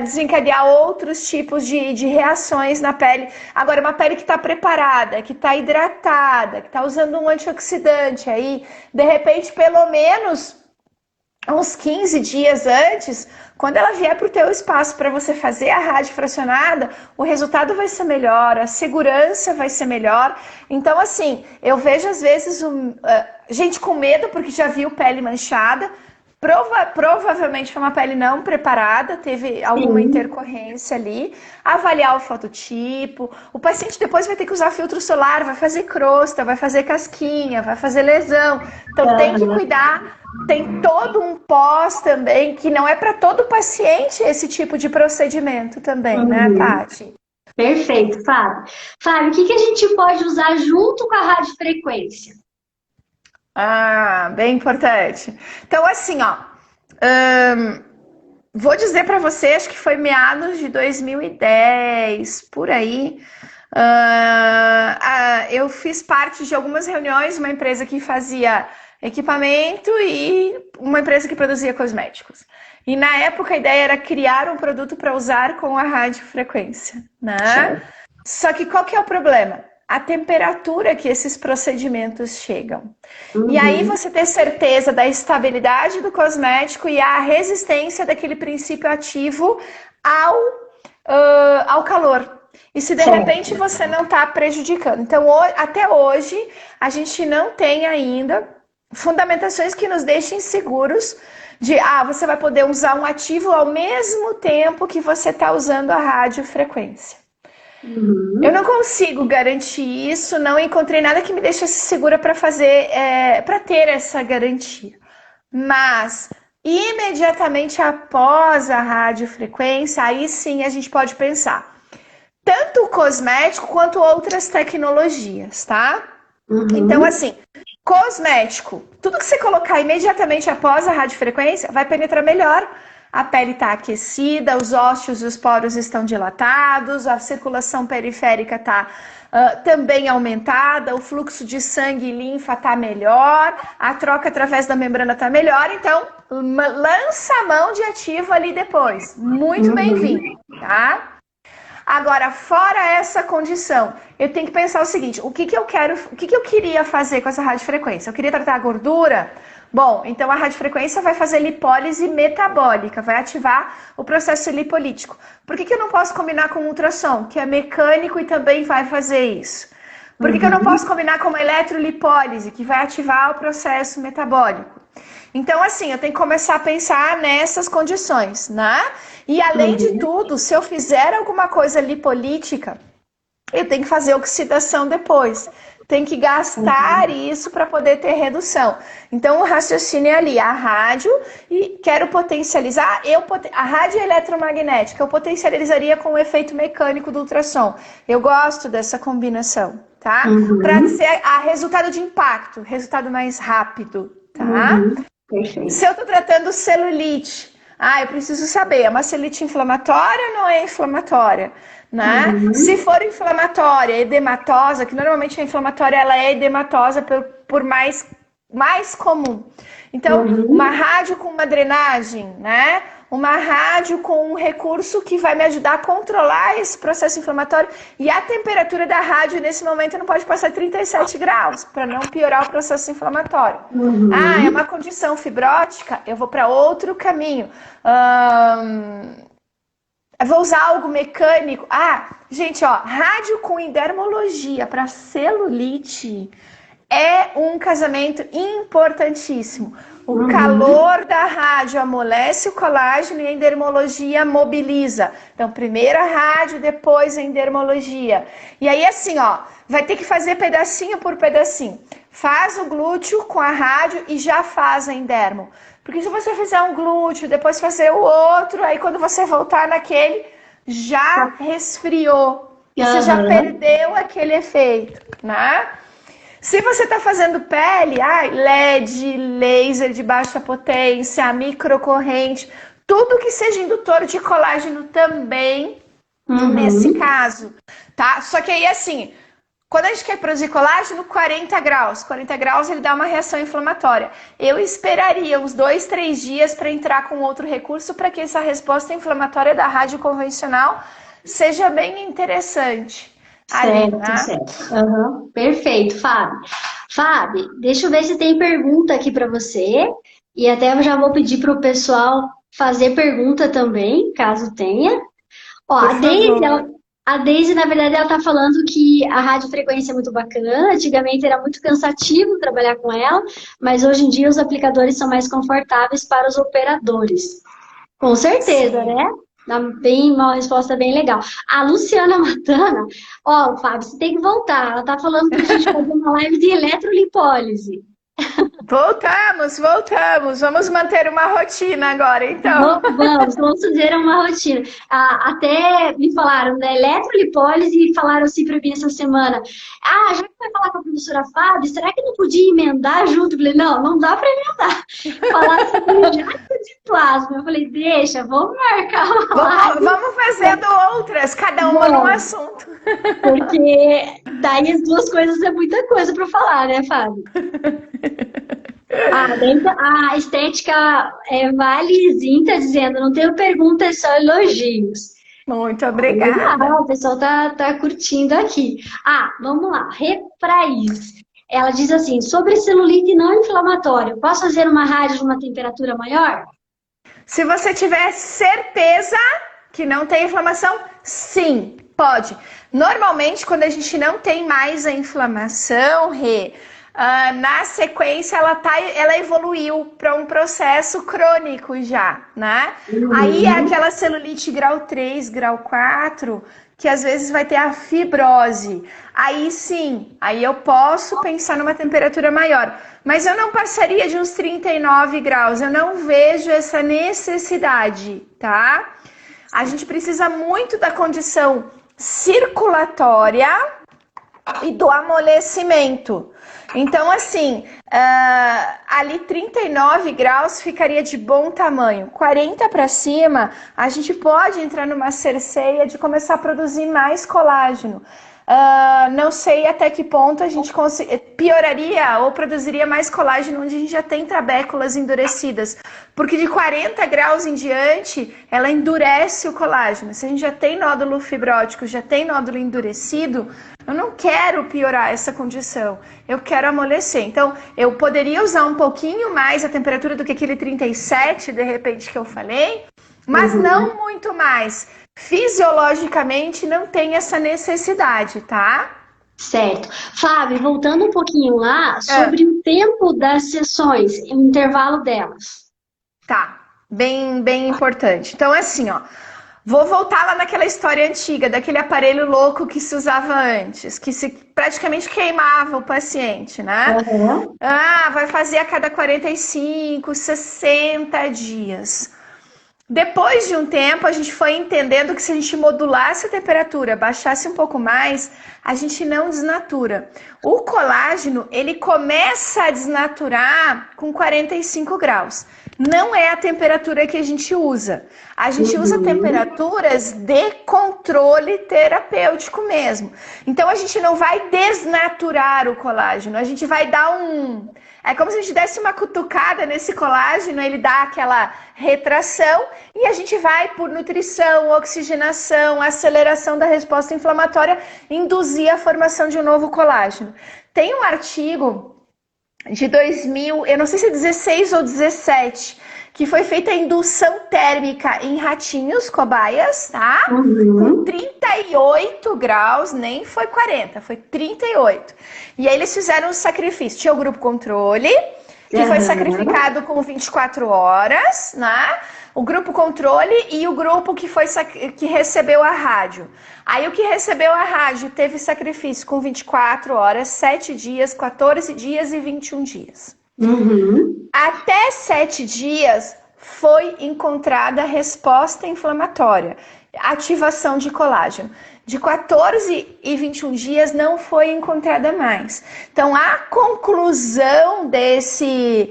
Desencadear outros tipos de reações na pele. Agora, uma pele que está preparada, que está hidratada, que está usando um antioxidante, aí, de repente, pelo menos uns 15 dias antes, quando ela vier para o teu espaço para você fazer a rádio fracionada, o resultado vai ser melhor, a segurança vai ser melhor. Então, assim, eu vejo às vezes gente com medo porque já viu pele manchada. Provavelmente foi uma pele não preparada, teve alguma intercorrência ali. Avaliar o fototipo. O paciente depois vai ter que usar filtro solar, vai fazer crosta, vai fazer casquinha, vai fazer lesão. Então tem que cuidar. Tem todo um pós também, que não é para todo paciente esse tipo de procedimento também, né, Tati? Perfeito, Fábio. Fábio, o que a gente pode usar junto com a radiofrequência? Bem importante. Então, assim, ó, vou dizer para você, acho que foi meados de 2010, por aí. Eu fiz parte de algumas reuniões, uma empresa que fazia equipamento e uma empresa que produzia cosméticos. E na época a ideia era criar um produto para usar com a radiofrequência, né? Certo. Só que qual que é o problema? A temperatura que esses procedimentos chegam. E aí você ter certeza da estabilidade do cosmético e a resistência daquele princípio ativo ao calor. E se de repente você não está prejudicando. Então, até hoje, a gente não tem ainda fundamentações que nos deixem seguros de você vai poder usar um ativo ao mesmo tempo que você está usando a radiofrequência. Eu não consigo garantir isso, não encontrei nada que me deixasse segura para para ter essa garantia. Mas imediatamente após a radiofrequência, aí sim a gente pode pensar tanto o cosmético quanto outras tecnologias, tá? Então, assim, cosmético, tudo que você colocar imediatamente após a radiofrequência vai penetrar melhor. A pele está aquecida, os ósseos e os poros estão dilatados, a circulação periférica está também aumentada, o fluxo de sangue e linfa está melhor, a troca através da membrana está melhor, então lança a mão de ativo ali depois. Muito bem-vindo, tá? Agora, fora essa condição, eu tenho que pensar o seguinte, o que eu queria fazer com essa radiofrequência? Eu queria tratar a gordura? Bom, então a radiofrequência vai fazer lipólise metabólica, vai ativar o processo lipolítico. Por que eu não posso combinar com ultrassom, que é mecânico e também vai fazer isso? Por que eu não posso combinar com uma eletrolipólise, que vai ativar o processo metabólico? Então, assim, eu tenho que começar a pensar nessas condições, né? E além de tudo, se eu fizer alguma coisa lipolítica, eu tenho que fazer oxidação depois. Tem que gastar isso para poder ter redução. Então, o raciocínio é ali, a rádio, e quero potencializar, a rádio eletromagnética, eu potencializaria com o efeito mecânico do ultrassom. Eu gosto dessa combinação, tá? Para ser resultado de impacto, resultado mais rápido, tá? Se eu estou tratando celulite, eu preciso saber, é uma celulite inflamatória ou não é inflamatória? Né? Se for inflamatória, edematosa, que normalmente a inflamatória ela é edematosa por mais comum. Então, uma rádio com uma drenagem, né? Uma rádio com um recurso que vai me ajudar a controlar esse processo inflamatório. E a temperatura da rádio nesse momento não pode passar 37 graus, para não piorar o processo inflamatório. É uma condição fibrótica, eu vou para outro caminho. vou usar algo mecânico. Ah, gente, ó, rádio com endermologia para celulite é um casamento importantíssimo. O calor da rádio amolece o colágeno e a endermologia mobiliza. Então, primeiro a rádio, depois a endermologia. E aí, assim, ó, vai ter que fazer pedacinho por pedacinho. Faz o glúteo com a rádio e já faz a endermo. Porque se você fizer um glúteo, depois fazer o outro, aí quando você voltar naquele, já resfriou. Você já perdeu aquele efeito, né? Se você está fazendo pele, LED, laser de baixa potência, microcorrente, tudo que seja indutor de colágeno também, nesse caso, tá? Só que aí, assim, quando a gente quer produzir colágeno, 40 graus. 40 graus ele dá uma reação inflamatória. Eu esperaria uns 2, 3 dias para entrar com outro recurso para que essa resposta inflamatória da rádio convencional seja bem interessante. Certo, né? Certo. Perfeito, Fábio. Fábio, deixa eu ver se tem pergunta aqui para você. E até eu já vou pedir para o pessoal fazer pergunta também, caso tenha. Ó, a Deise, na verdade, ela está falando que a radiofrequência é muito bacana. Antigamente era muito cansativo trabalhar com ela, mas hoje em dia os aplicadores são mais confortáveis para os operadores. Com certeza, sim, né? Uma resposta bem legal. A Luciana Matana, ó, Fábio, você tem que voltar. Ela tá falando que a gente vai fazer uma live de eletrolipólise. Voltamos. Vamos manter uma rotina agora, então. Vamos fazer uma rotina. Até me falaram da eletrolipólise e falaram assim para mim essa semana. Ah, já que vai falar com a professora Fábio, será que não podia emendar junto? Eu falei, não dá para emendar. Falar sobre jato de plasma. Eu falei, deixa, vamos marcar uma live. Vamos fazendo outras, cada uma num assunto. Porque daí as duas coisas é muita coisa para falar, né, Fábio? A estética Valezinho tá dizendo, não tenho perguntas, só elogios. Muito obrigada. O pessoal tá curtindo aqui. Vamos lá. Refraiz. Ela diz assim, sobre celulite não inflamatória, posso fazer uma rádio de uma temperatura maior? Se você tiver certeza que não tem inflamação, sim, pode. Normalmente, quando a gente não tem mais a inflamação, na sequência ela evoluiu para um processo crônico já, né? Aí é aquela celulite grau 3, grau 4, que às vezes vai ter a fibrose. Aí sim, aí eu posso pensar numa temperatura maior. Mas eu não passaria de uns 39 graus, eu não vejo essa necessidade, tá? A gente precisa muito da condição circulatória e do amolecimento. Então, assim, ali 39 graus ficaria de bom tamanho. 40 para cima, a gente pode entrar numa cerceia de começar a produzir mais colágeno. Não sei até que ponto a gente pioraria ou produziria mais colágeno onde a gente já tem trabéculas endurecidas. Porque de 40 graus em diante, ela endurece o colágeno. Se a gente já tem nódulo fibrótico, já tem nódulo endurecido, eu não quero piorar essa condição, eu quero amolecer. Então, eu poderia usar um pouquinho mais a temperatura do que aquele 37, de repente, que eu falei, mas não muito mais. Fisiologicamente, não tem essa necessidade, tá? Certo. Fábio, voltando um pouquinho lá, sobre o tempo das sessões, o intervalo delas. Tá, bem importante. Então, assim, ó. Vou voltar lá naquela história antiga, daquele aparelho louco que se usava antes, que se praticamente queimava o paciente, né? Vai fazer a cada 45, 60 dias. Depois de um tempo, a gente foi entendendo que se a gente modulasse a temperatura, baixasse um pouco mais, a gente não desnatura. O colágeno, ele começa a desnaturar com 45 graus. Não é a temperatura que a gente usa. A gente usa temperaturas de controle terapêutico mesmo. Então, a gente não vai desnaturar o colágeno, a gente vai dar É como se a gente desse uma cutucada nesse colágeno, ele dá aquela retração e a gente vai, por nutrição, oxigenação, aceleração da resposta inflamatória, induzir a formação de um novo colágeno. Tem um artigo de 2000, eu não sei se é 16 ou 17, que foi feita a indução térmica em ratinhos, cobaias, tá? Uhum. Com 38 graus, nem foi 40, foi 38. E aí eles fizeram um sacrifício. Tinha o grupo controle, que foi sacrificado com 24 horas, né? O grupo controle e o grupo que recebeu a rádio. Aí o que recebeu a rádio teve sacrifício com 24 horas, 7 dias, 14 dias e 21 dias. Uhum. Até 7 dias foi encontrada resposta inflamatória, ativação de colágeno. De 14 e 21 dias não foi encontrada mais. Então, a conclusão desse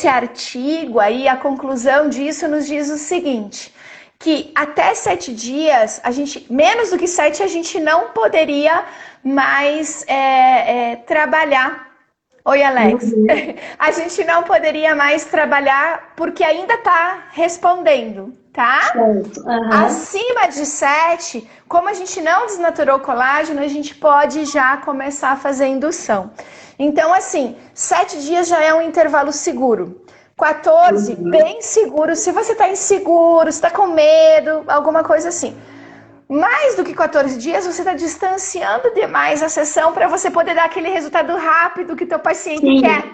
artigo aí, a conclusão disso nos diz o seguinte, que até 7 dias, menos do que 7, a gente não poderia mais trabalhar. Oi, Alex. Uhum. A gente não poderia mais trabalhar porque ainda está respondendo, tá? Certo. Uhum. Acima de 7, como a gente não desnaturou o colágeno, a gente pode já começar a fazer indução. Então, assim, 7 dias já é um intervalo seguro. 14, bem seguro. Se você está inseguro, se está com medo, alguma coisa assim. Mais do que 14 dias, você está distanciando demais a sessão para você poder dar aquele resultado rápido que teu paciente quer.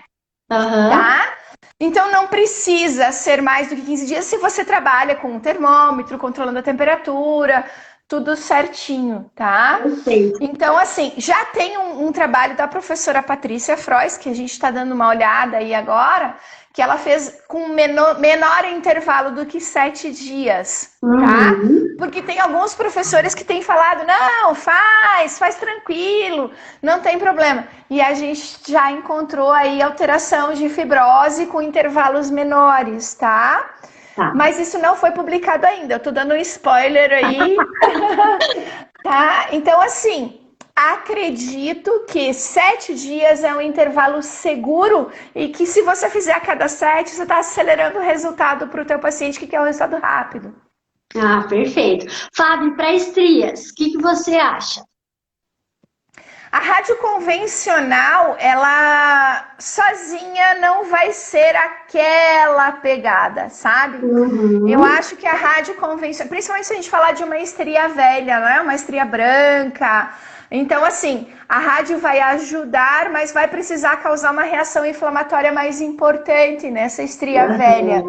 Uhum. Tá? Então, não precisa ser mais do que 15 dias se você trabalha com um termômetro, controlando a temperatura, tudo certinho, tá? Perfeito. Então, assim, já tem um trabalho da professora Patrícia Frois, que a gente está dando uma olhada aí agora, que ela fez com menor intervalo do que 7 dias, tá? Uhum. Porque tem alguns professores que têm falado, não, faz tranquilo, não tem problema. E a gente já encontrou aí alteração de fibrose com intervalos menores, tá? Tá. Mas isso não foi publicado ainda, eu tô dando um spoiler aí. Tá? Então, assim, acredito que 7 dias é um intervalo seguro e que se você fizer a cada 7, você está acelerando o resultado para o teu paciente que quer um resultado rápido. Ah, perfeito. Fábio, para estrias, o que você acha? A rádio convencional, ela sozinha não vai ser aquela pegada, sabe? Uhum. Eu acho que a rádio convencional, principalmente se a gente falar de uma estria velha, né? Uma estria branca. Então, assim, a rádio vai ajudar, mas vai precisar causar uma reação inflamatória mais importante nessa estria velha,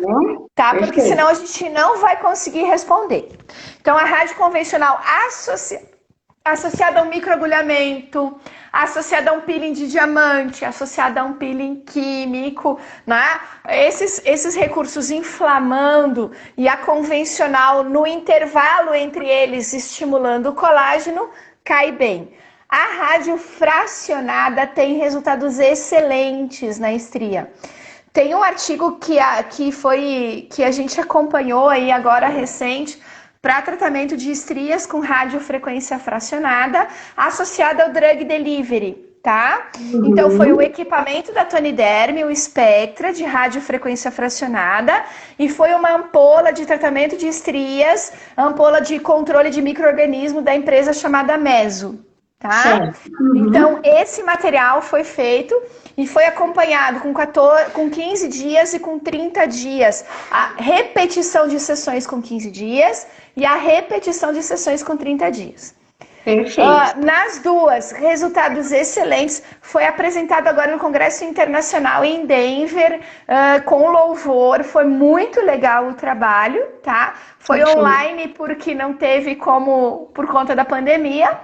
tá? Porque senão a gente não vai conseguir responder. Então, a rádio convencional associada a um microagulhamento, associada a um peeling de diamante, associada a um peeling químico, né? Esses recursos inflamando e a convencional no intervalo entre eles estimulando o colágeno, cai bem. A rádio fracionada tem resultados excelentes na estria. Tem um artigo que a gente acompanhou aí agora recente, para tratamento de estrias com radiofrequência fracionada associada ao drug delivery, tá? Então foi o equipamento da Toniderm, o Spectra de radiofrequência fracionada, e foi uma ampola de tratamento de estrias, ampola de controle de micro-organismo da empresa chamada Meso, tá? Então esse material foi feito e foi acompanhado com 15 dias e com 30 dias. A repetição de sessões com 15 dias e a repetição de sessões com 30 dias. Perfeito. Nas duas, resultados excelentes. Foi apresentado agora no Congresso Internacional em Denver, com louvor. Foi muito legal o trabalho, tá? Foi online porque não teve como, por conta da pandemia.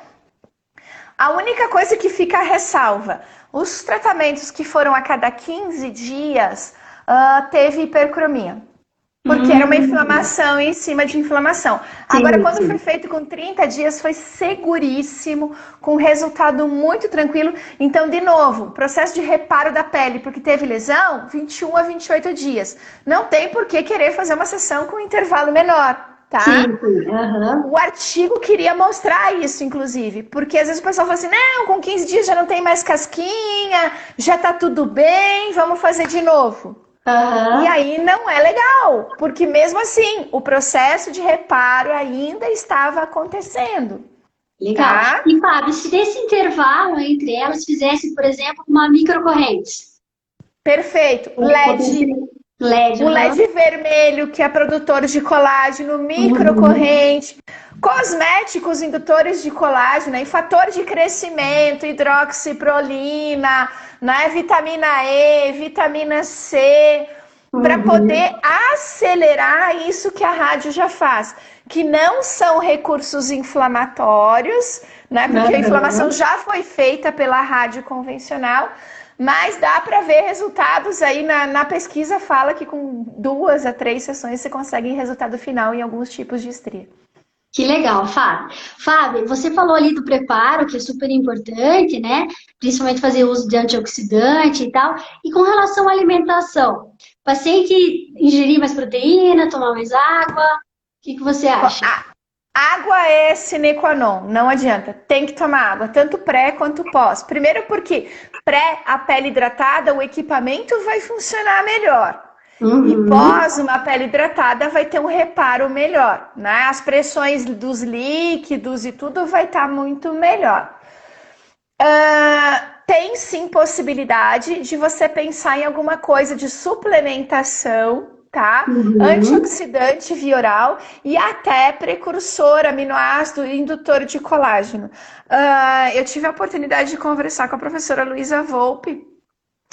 A única coisa que fica a ressalva, os tratamentos que foram a cada 15 dias teve hipercromia. Porque era uma inflamação em cima de inflamação. Agora, quando foi feito com 30 dias, foi seguríssimo, com resultado muito tranquilo. Então, de novo, processo de reparo da pele, porque teve lesão, 21 a 28 dias. Não tem por que querer fazer uma sessão com intervalo menor. Tá? O artigo queria mostrar isso, inclusive, porque às vezes o pessoal fala assim, não, com 15 dias já não tem mais casquinha, já tá tudo bem, vamos fazer de novo. E aí não é legal, porque mesmo assim, o processo de reparo ainda estava acontecendo. Legal. Tá? E, Fábio, se desse intervalo entre elas fizesse, por exemplo, uma microcorrente? Perfeito. LED, LED, O aham. LED vermelho, que é produtor de colágeno, microcorrente, cosméticos indutores de colágeno, e fator de crescimento, hidroxiprolina, né, vitamina E, vitamina C, para Uhum. poder acelerar isso que a rádio já faz, que não são recursos inflamatórios, né, porque a inflamação Aham. já foi feita pela rádio convencional, mas dá para ver resultados aí na pesquisa, fala que com 2 a 3 sessões você consegue resultado final em alguns tipos de estria. Que legal, Fábio. Fábio, você falou ali do preparo, que é super importante, né? Principalmente fazer uso de antioxidante e tal. E com relação à alimentação, paciente ingerir mais proteína, tomar mais água, o que que você acha? A água é sine qua non, não adianta. Tem que tomar água, tanto pré quanto pós. Primeiro porque pré, a pele hidratada, o equipamento vai funcionar melhor. E Uhum. pós uma pele hidratada vai ter um reparo melhor, né? As pressões dos líquidos e tudo vai estar muito melhor. Tem sim possibilidade de você pensar em alguma coisa de suplementação, tá? Uhum. Antioxidante via oral e até precursor, aminoácido indutor de colágeno. Eu tive a oportunidade de conversar com a professora Luísa Volpe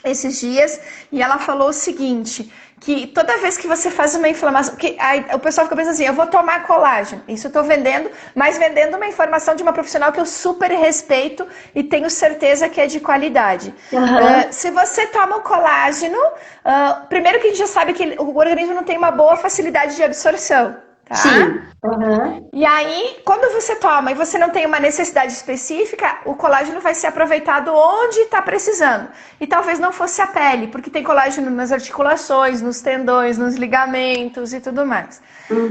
esses dias e ela falou o seguinte, que toda vez que você faz uma inflamação, que aí, o pessoal fica pensando assim, eu vou tomar colágeno, isso eu estou vendendo, mas vendendo uma informação de uma profissional que eu super respeito e tenho certeza que é de qualidade. Aham. Se você toma o colágeno, primeiro que a gente já sabe que o organismo não tem uma boa facilidade de absorção, tá? Sim. Aham. E aí, quando você toma e você não tem uma necessidade específica, o colágeno vai ser aproveitado onde está precisando. E talvez não fosse a pele, porque tem colágeno nas articulações, nos tendões, nos ligamentos e tudo mais.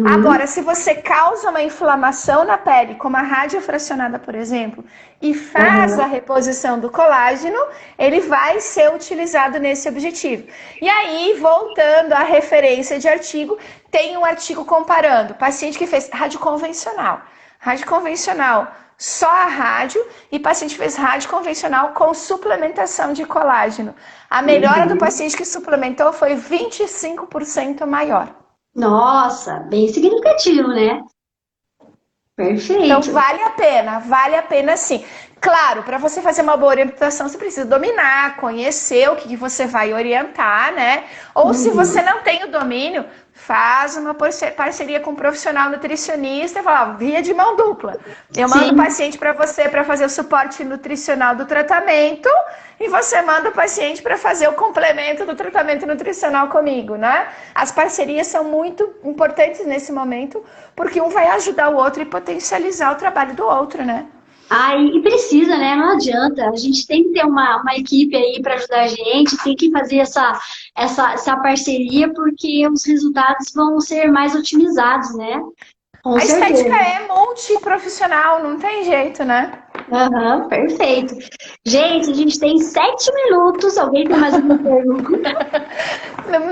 Agora, Uhum. se você causa uma inflamação na pele, como a radiofracionada, por exemplo, e faz a Aham. reposição do colágeno, ele vai ser utilizado nesse objetivo. E aí, voltando à referência de artigo, tem um artigo comparando paciente que fez rádio convencional, só a rádio, e paciente que fez rádio convencional com suplementação de colágeno. A melhora do Uhum. paciente que suplementou foi 25% maior. Nossa, bem significativo, né? Então Perfeito. vale a pena sim. Claro, para você fazer uma boa orientação, você precisa dominar, conhecer o que você vai orientar, né? Ou se você Uhum. não tem o domínio, faz uma parceria com um profissional nutricionista e fala, ó, via de mão dupla. Eu mando o Sim. paciente para você para fazer o suporte nutricional do tratamento e você manda o paciente para fazer o complemento do tratamento nutricional comigo, né? As parcerias são muito importantes nesse momento, porque um vai ajudar o outro e potencializar o trabalho do outro, né? Ah, e precisa, né? Não adianta. A gente tem que ter uma equipe aí para ajudar a gente, tem que fazer essa parceria, porque os resultados vão ser mais otimizados, né? Com A estética certeza. é multiprofissional, não tem jeito, né? Aham, perfeito. Gente, a gente tem 7 minutos. Alguém tem mais alguma pergunta?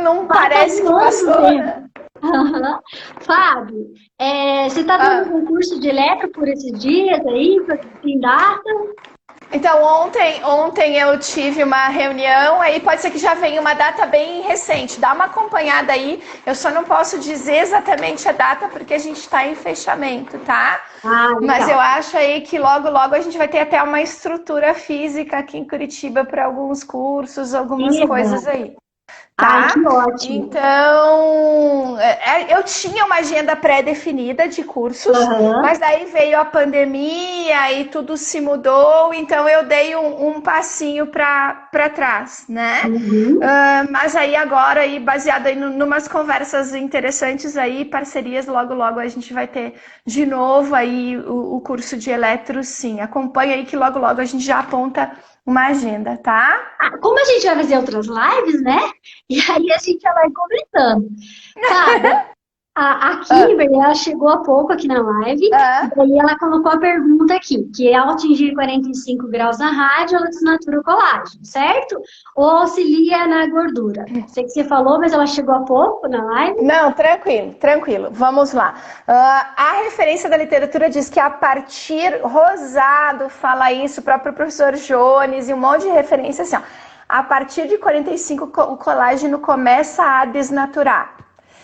Não Passa parece que voando o passou, tempo. né? Aham. Fábio, você está dando Ah, algum curso de eletro por esses dias aí? Tem data? então, ontem eu tive uma reunião, aí pode ser que já venha uma data bem recente. Dá uma acompanhada aí. Eu só não posso dizer exatamente a data porque a gente está em fechamento, tá? Ah, Mas eu legal. acho aí que logo, logo a gente vai ter até uma estrutura física aqui em Curitiba para alguns cursos, Que algumas legal. coisas aí. Ai, que Tá? ótimo. Então, eu tinha uma agenda pré-definida de cursos, Aham. mas daí veio a pandemia e tudo se mudou, então eu dei um passinho para trás, né? Uhum. Mas aí agora, aí, baseado aí numas conversas interessantes aí, parcerias, logo logo a gente vai ter de novo aí o curso de eletro, sim. Acompanha aí que logo logo a gente já aponta uma agenda, tá? Ah, como a gente vai fazer outras lives, né? E aí a gente já vai comentando. Fábio, a Ah, Kimberly, ela chegou há pouco aqui na live, e ah. daí ela colocou a pergunta aqui, que ao atingir 45 graus na rádio, ela desnatura o colágeno, certo? Ou auxilia na gordura? Sei que você falou, mas ela chegou há pouco na live. Não, tranquilo, tranquilo. Vamos lá. A referência da literatura diz que a partir Rosado fala isso, o próprio professor Jones e um monte de referência assim, ó. a partir de 45 o colágeno começa a desnaturar.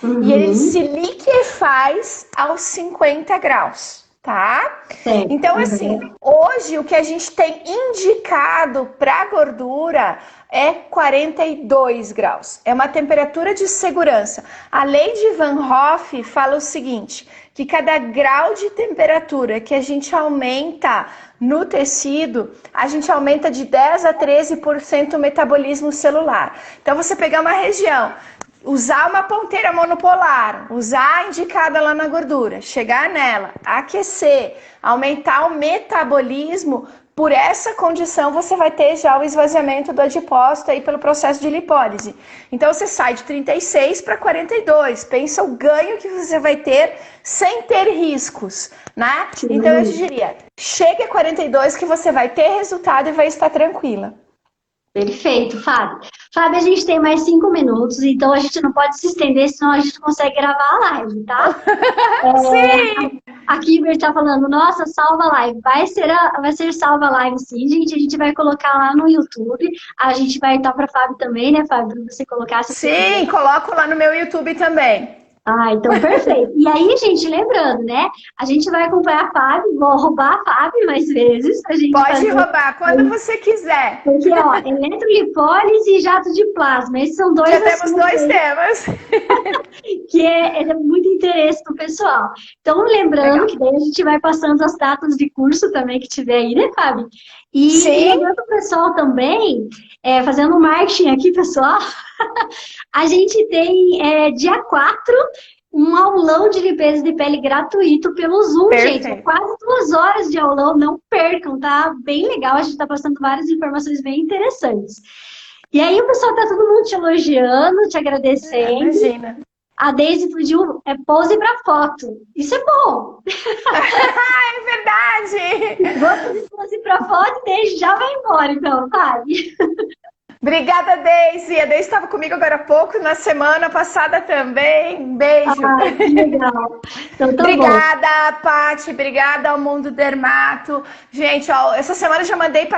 E ele se liquefaz aos 50 graus. Tá? Então, assim, hoje o que a gente tem indicado para gordura é 42 graus. É uma temperatura de segurança. A lei de Van Hoff fala o seguinte, que cada grau de temperatura que a gente aumenta no tecido, a gente aumenta de 10 a 13% o metabolismo celular. Então, você pegar uma região, usar uma ponteira monopolar, usar a indicada lá na gordura, chegar nela, aquecer, aumentar o metabolismo, por essa condição você vai ter já o esvaziamento do adipócito aí pelo processo de lipólise. Então você sai de 36 para 42, pensa o ganho que você vai ter sem ter riscos, né? Então eu diria, chegue a 42 que você vai ter resultado e vai estar tranquila. Perfeito, Fábio. Fábio, a gente tem mais 5 minutos, então a gente não pode se estender, senão a gente consegue gravar a live, tá? Sim! A Kimber tá falando, nossa, salva a live. Vai ser salva a live, sim, gente. A gente vai colocar lá no YouTube. A gente vai estar para Fábio também, né, Fábio? Pra você colocar. Sim, coloco lá no meu YouTube também. Ah, então perfeito. E aí, gente, lembrando, né? A gente vai acompanhar a Fábio, vou roubar a Fábio mais vezes. Pode roubar, quando você quiser. Porque, ó, eletrolipólise e jato de plasma. Esses são dois Já temos dois temas. Que é muito interesse do pessoal. Então, lembrando que daí a gente vai passando as datas de curso também que tiver aí, né, Fábio? E lembrando o pessoal também, fazendo um marketing aqui, pessoal, a gente tem dia 4 um aulão de limpeza de pele gratuito pelo Zoom, gente. É quase 2 horas de aulão, não percam, tá? Bem legal, a gente tá passando várias informações bem interessantes. E aí o pessoal tá todo mundo te elogiando, te agradecendo. Imagina. A Daisy pediu pose pra foto. Isso é bom. É verdade. Vou fazer pose pra foto e Daisy já vai embora, então, sabe? Obrigada, Daisy. A Daisy estava comigo agora há pouco, na semana passada também. Beijo. Ah, que legal. Então, tá obrigada, Paty. Obrigada ao Mundo Dermato. Gente, ó, essa semana eu já mandei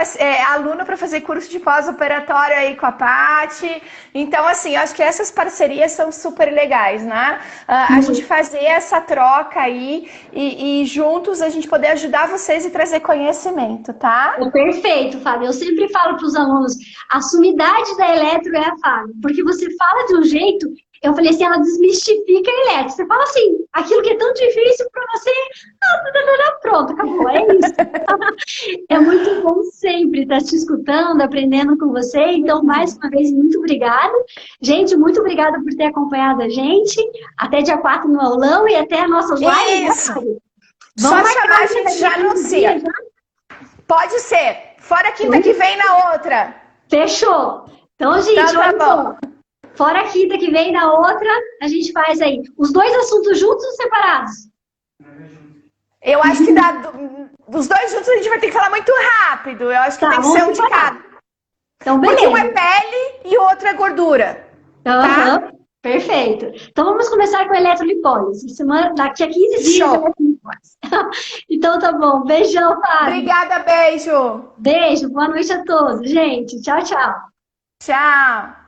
aluna para fazer curso de pós-operatório aí com a Paty. Então, assim, eu acho que essas parcerias são super legais, né? A gente fazer essa troca aí e juntos a gente poder ajudar vocês e trazer conhecimento, tá? Perfeito, Fábio. Eu sempre falo para os alunos, a sumidade da eletro é a Fábio, porque você fala de um jeito, eu falei assim, ela desmistifica a eletro. Você fala assim, aquilo que é tão difícil para você, pronto, acabou, é isso. É muito bom sempre estar te escutando, aprendendo com você. Então, mais uma vez, muito obrigada. Gente, muito obrigada por ter acompanhado a gente. Até dia 4 no aulão e até a nossa live. Isso! Só chamar, a gente já anuncia. Pode ser. Fora quinta que vem na outra. Fechou. Então, gente, olha só. Fora a quinta que vem na outra, a gente faz aí os dois assuntos juntos ou separados? Eu acho que dos dois juntos a gente vai ter que falar muito rápido. Eu acho que tem que ser um de cada. Então, beleza. Porque um é pele e o outro é gordura. Tá? Perfeito. Então vamos começar com a eletrolipólise. Daqui a 15 dias. Show. Então tá bom. Beijão, Fábio. Obrigada, beijo. Beijo, boa noite a todos, gente. Tchau, tchau. Tchau.